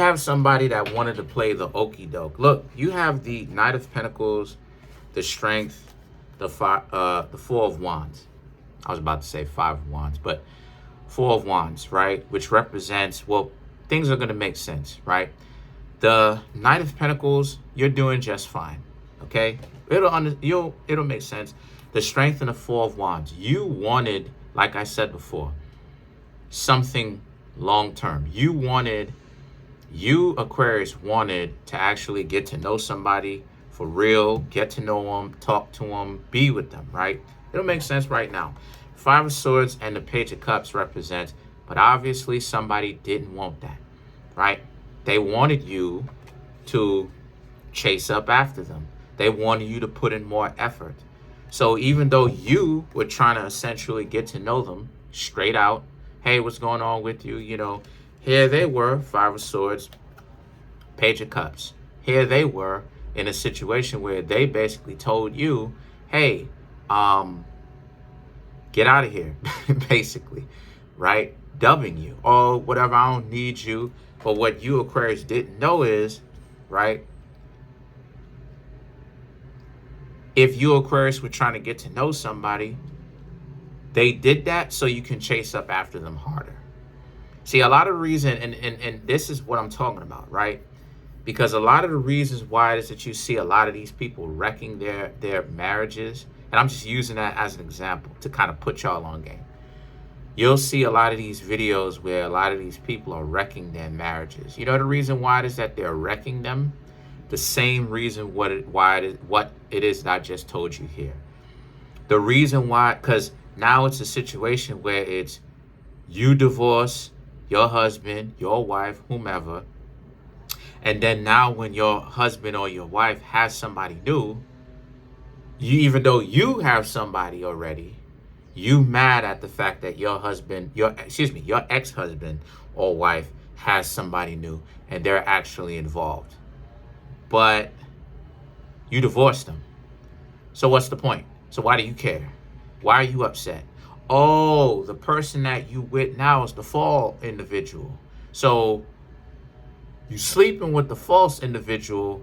have somebody that wanted to play the okie doke. Look, you have the Knight of Pentacles, the Strength, the Four of Wands. I was about to say Five of Wands, but Four of Wands, right? Which represents, well, things are going to make sense, right? The Knight of Pentacles, you're doing just fine, okay? It'll make sense. The Strength and the Four of Wands, you wanted, like I said before, something long term. You Aquarius wanted to actually get to know somebody for real, get to know them, talk to them, be with them, right? It'll make sense right now. Five of Swords and the Page of Cups represents, but obviously somebody didn't want that, right? They wanted you to chase up after them. They wanted you to put in more effort. So even though you were trying to essentially get to know them straight out, hey, what's going on with you? You know, here they were, Five of Swords, Page of Cups. Here they were in a situation where they basically told you, hey, get out of here, basically, right? Dubbing you, or whatever, I don't need you. But what you Aquarius didn't know is, right, if you Aquarius were trying to get to know somebody, they did that so you can chase up after them harder. See, a lot of the reason, and this is what I'm talking about, right? Because a lot of the reasons why it is that you see a lot of these people wrecking their marriages, and I'm just using that as an example to kind of put y'all on game. You'll see a lot of these videos where a lot of these people are wrecking their marriages. You know the reason why it is that they're wrecking them? The same reason what it is that I just told you here. The reason why, because now it's a situation where it's you divorce your husband, your wife, whomever, and then now when your husband or your wife has somebody new, even though you have somebody already, you mad at the fact that your husband, your ex-husband or wife has somebody new and they're actually involved. But you divorced them. So what's the point? So why do you care? Why are you upset? Oh, the person that you with now is the fall individual. So you sleeping with the false individual,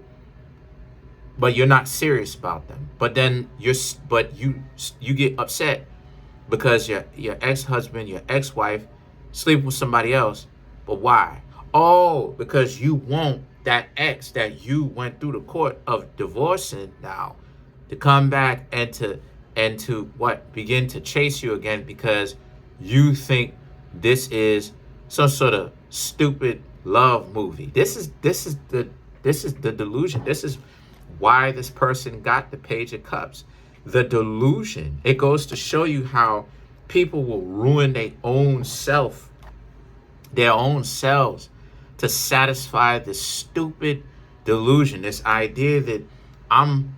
but you're not serious about them. But then you get upset because your ex-husband, your ex-wife sleep with somebody else. But why? Oh, because you want that ex that you went through the court of divorcing now to come back and to what, begin to chase you again, because you think this is some sort of stupid love movie. This is the delusion. This is why this person got the Page of Cups. The delusion. It goes to show you how people will ruin their own selves to satisfy this stupid delusion. This idea that I'm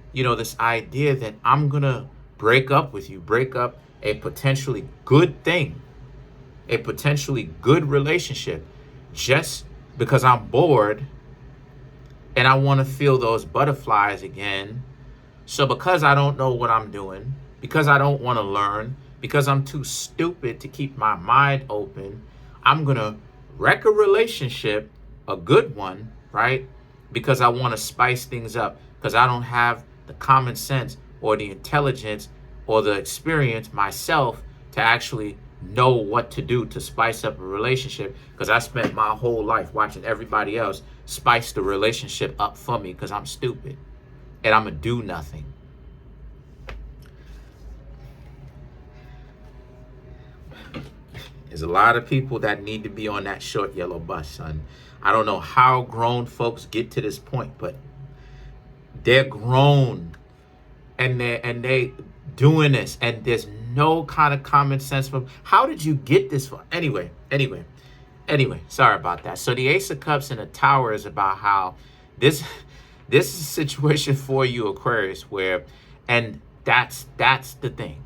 gonna break up with you, break up a potentially good thing, a potentially good relationship, just because I'm bored and I want to feel those butterflies again. So because I don't know what I'm doing, because I don't want to learn, because I'm too stupid to keep my mind open, I'm going to wreck a relationship, a good one, right? Because I want to spice things up, because I don't have the common sense or the intelligence or the experience myself to actually know what to do to spice up a relationship, because I spent my whole life watching everybody else spice the relationship up for me because I'm stupid and I'm gonna do nothing. There's a lot of people that need to be on that short yellow bus, son. I don't know how grown folks get to this point, but they're grown and they doing this, and there's no kind of common sense from how did you get this far? Anyway, sorry about that. So the Ace of Cups and the Tower is about how this is a situation for you Aquarius where, and that's the thing,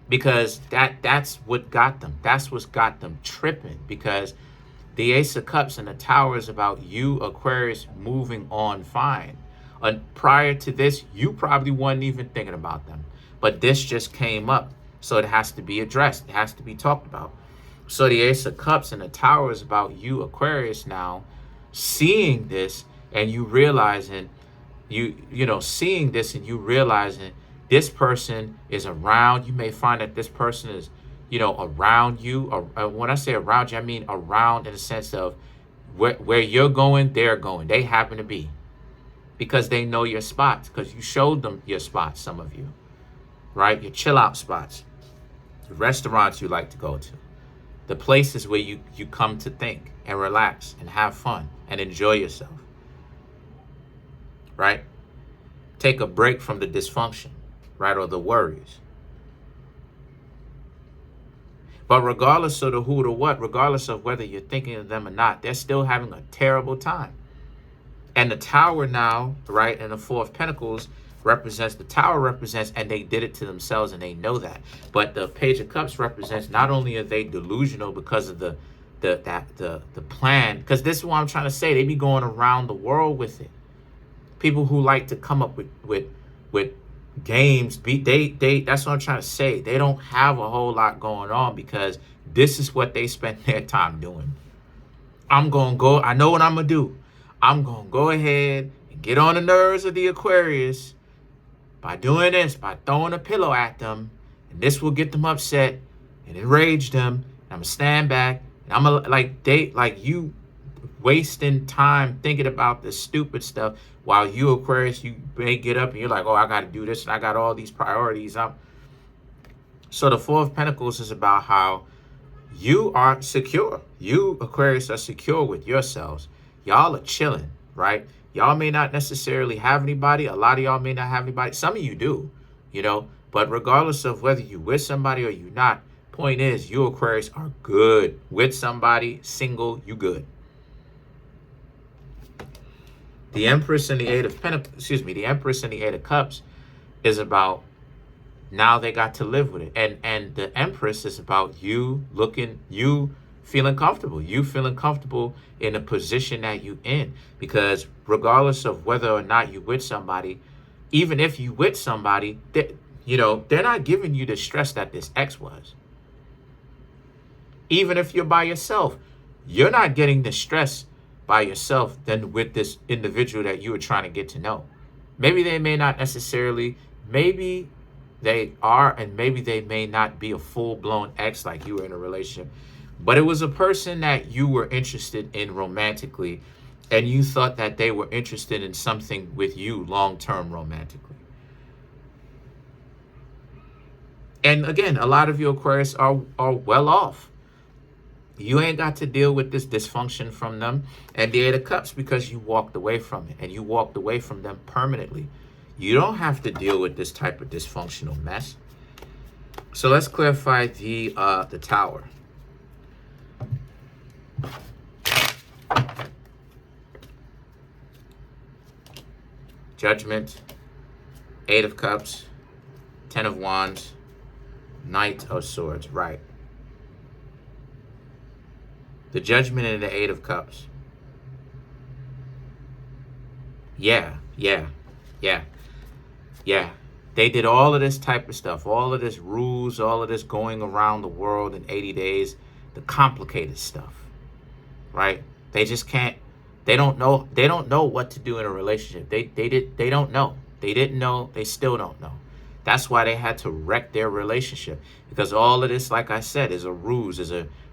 because that's what got them. That's what's got them tripping, because the Ace of Cups and the Tower is about you Aquarius moving on fine. Prior to this, you probably wasn't even thinking about them, but this just came up, so it has to be addressed. It has to be talked about. So the Ace of Cups and the Tower is about you, Aquarius, now seeing this and you realizing, seeing this and you realizing this person is around. You may find that this person is, around you. Or when I say around you, I mean around in the sense of where you're going, they're going. They happen to be. Because they know your spots. Because you showed them your spots, some of you. Right? Your chill out spots. The restaurants you like to go to. The places where you come to think and relax and have fun and enjoy yourself. Right? Take a break from the dysfunction, right? Or the worries. But regardless of the who or what, regardless of whether you're thinking of them or not, they're still having a terrible time. And the Tower now, right, and the Four of Pentacles represents, the Tower represents, and they did it to themselves and they know that. But the Page of Cups represents, not only are they delusional because of the plan, because this is what I'm trying to say, they be going around the world with it. People who like to come up with games, that's what I'm trying to say. They don't have a whole lot going on because this is what they spend their time doing. I know what I'm gonna do. I'm gonna go ahead and get on the nerves of the Aquarius by doing this, by throwing a pillow at them, and this will get them upset and enrage them. And I'm gonna stand back and I'm gonna you wasting time thinking about this stupid stuff while you, Aquarius, you may get up and you're like, oh, I got to do this and I got all these priorities up. So the Four of Pentacles is about how you are secure. You, Aquarius, are secure with yourselves. Y'all are chilling, right? Y'all may not necessarily have anybody. A lot of y'all may not have anybody. Some of you do, but regardless of whether you with somebody or you not, point is you, Aquarius, are good with somebody, single, you good. The Empress and the Eight of Pentacles, the Empress and the Eight of Cups is about now they got to live with it. And the Empress is about you feeling comfortable. You feeling comfortable in the position that you in. Because regardless of whether or not you with somebody, even if you with somebody, they're not giving you the stress that this ex was. Even if you're by yourself, you're not getting the stress by yourself than with this individual that you were trying to get to know. Maybe they may not necessarily, maybe they are, and maybe they may not be a full-blown ex like you were in a relationship, but it was a person that you were interested in romantically, and you thought that they were interested in something with you long-term romantically. And again, a lot of you, Aquarius, are well off. You ain't got to deal with this dysfunction from them and the Eight of Cups because you walked away from it, and you walked away from them permanently. You don't have to deal with this type of dysfunctional mess. So let's clarify the Tower. Judgment, Eight of Cups, Ten of Wands, Knight of Swords, right. The Judgment and the Eight of Cups. Yeah. They did all of this type of stuff, all of this rules, all of this going around the world in 80 days, the complicated stuff, right? They just can't, they don't know what to do in a relationship. They don't know. They didn't know, they still don't know. That's why they had to wreck their relationship, because all of this, like I said, is a ruse,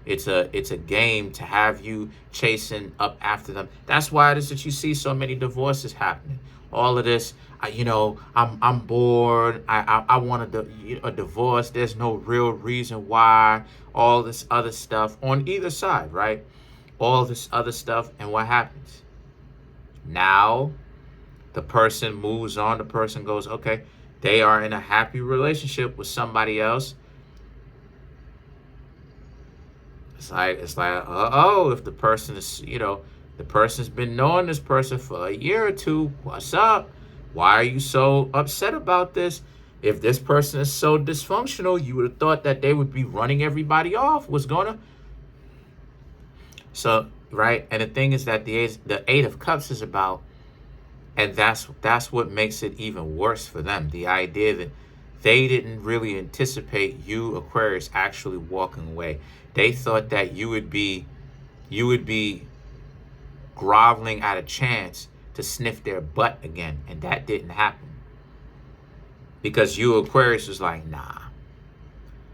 it's a game to have you chasing up after them. That's why it is that you see so many divorces happening. All of this, I'm bored. I want a divorce. There's no real reason why. All this other stuff on either side, right? All this other stuff, and what happens? Now, the person moves on. The person goes, okay, they are in a happy relationship with somebody else. It's like, if the person is, the person's been knowing this person for a year or two, what's up? Why are you so upset about this? If this person is so dysfunctional, you would have thought that they would be running everybody off. What's going on? So, right, and the thing is that the Eight of Cups is about, and that's what makes it even worse for them. The idea they didn't really anticipate you, Aquarius, actually walking away. They thought that you would be groveling at a chance to sniff their butt again, and that didn't happen. Because you, Aquarius, was like, nah,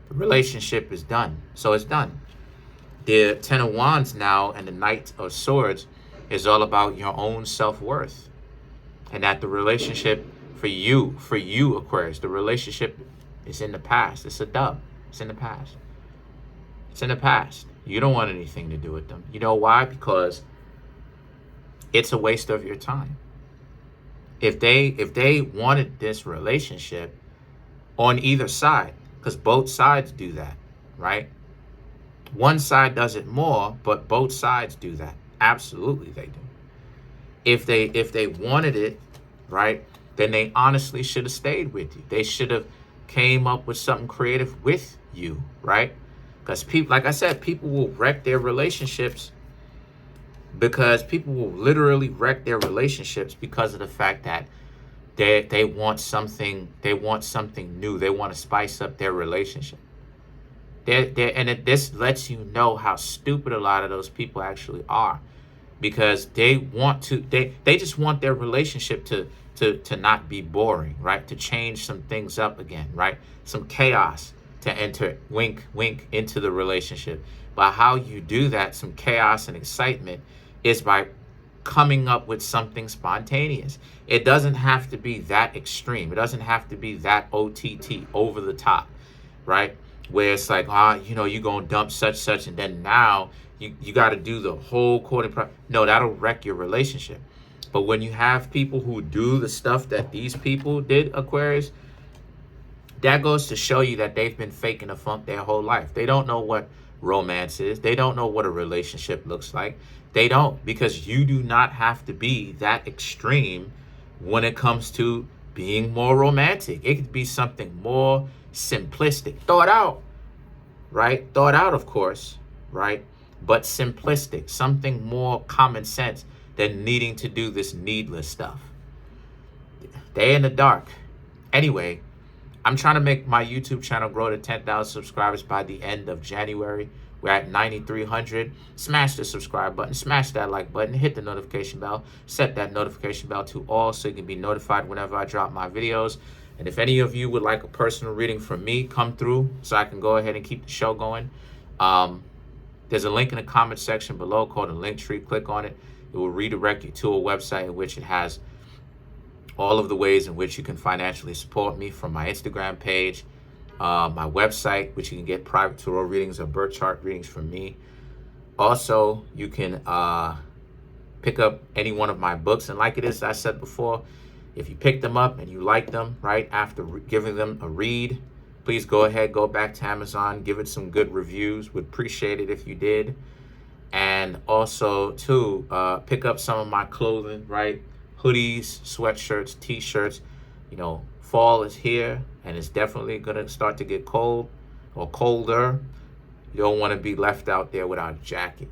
the relationship is done. So it's done. The Ten of Wands now and the Knight of Swords is all about your own self-worth. And that the relationship for you, Aquarius, the relationship is in the past. It's a dub. It's in the past. It's in the past. You don't want anything to do with them. You know why? Because it's a waste of your time. If they wanted this relationship on either side, because both sides do that, right? One side does it more, but both sides do that. Absolutely they do. If they wanted it, right, then they honestly should have stayed with you. They should have came up with something creative with you, right? Because people, like I said, people will wreck their relationships because people will literally wreck their relationships because of the fact that they want something new. They want to spice up their relationship. This lets you know how stupid a lot of those people actually are, because they just want their relationship to not be boring, right? To change some things up again, right? Some chaos to enter, wink, wink, into the relationship. But how you do that, some chaos and excitement, is by coming up with something spontaneous. It doesn't have to be that extreme. It doesn't have to be that OTT, over the top, right? Where it's like, you're going to dump such, and then now you got to do the whole courting process. No, that'll wreck your relationship. But when you have people who do the stuff that these people did, Aquarius, that goes to show you that they've been faking the funk their whole life. They don't know what romance is. They don't know what a relationship looks like. They don't, because you do not have to be that extreme when it comes to being more romantic. It could be something more simplistic, thought out, right? Thought out, of course, right? But simplistic, something more common sense than needing to do this needless stuff. They in the dark. Anyway, I'm trying to make my YouTube channel grow to 10,000 subscribers by the end of January. We're at 9,300. Smash the subscribe button, smash that like button, hit the notification bell, set that notification bell to all so you can be notified whenever I drop my videos. And if any of you would like a personal reading from me, come through so I can go ahead and keep the show going. There's a link in the comment section below called a link tree. Click on it. It will redirect you to a website in which it has all of the ways in which you can financially support me, from my Instagram page, my website, which you can get private tarot readings or birth chart readings from me. Also, you can pick up any one of my books. And like it is, I said before, if you pick them up and you like them, right, after giving them a read, please go ahead, go back to Amazon, give it some good reviews. Would appreciate it if you did. And also, too, pick up some of my clothing, right? Hoodies, sweatshirts, t-shirts. You know, fall is here, and it's definitely going to start to get cold or colder. You don't want to be left out there without a jacket.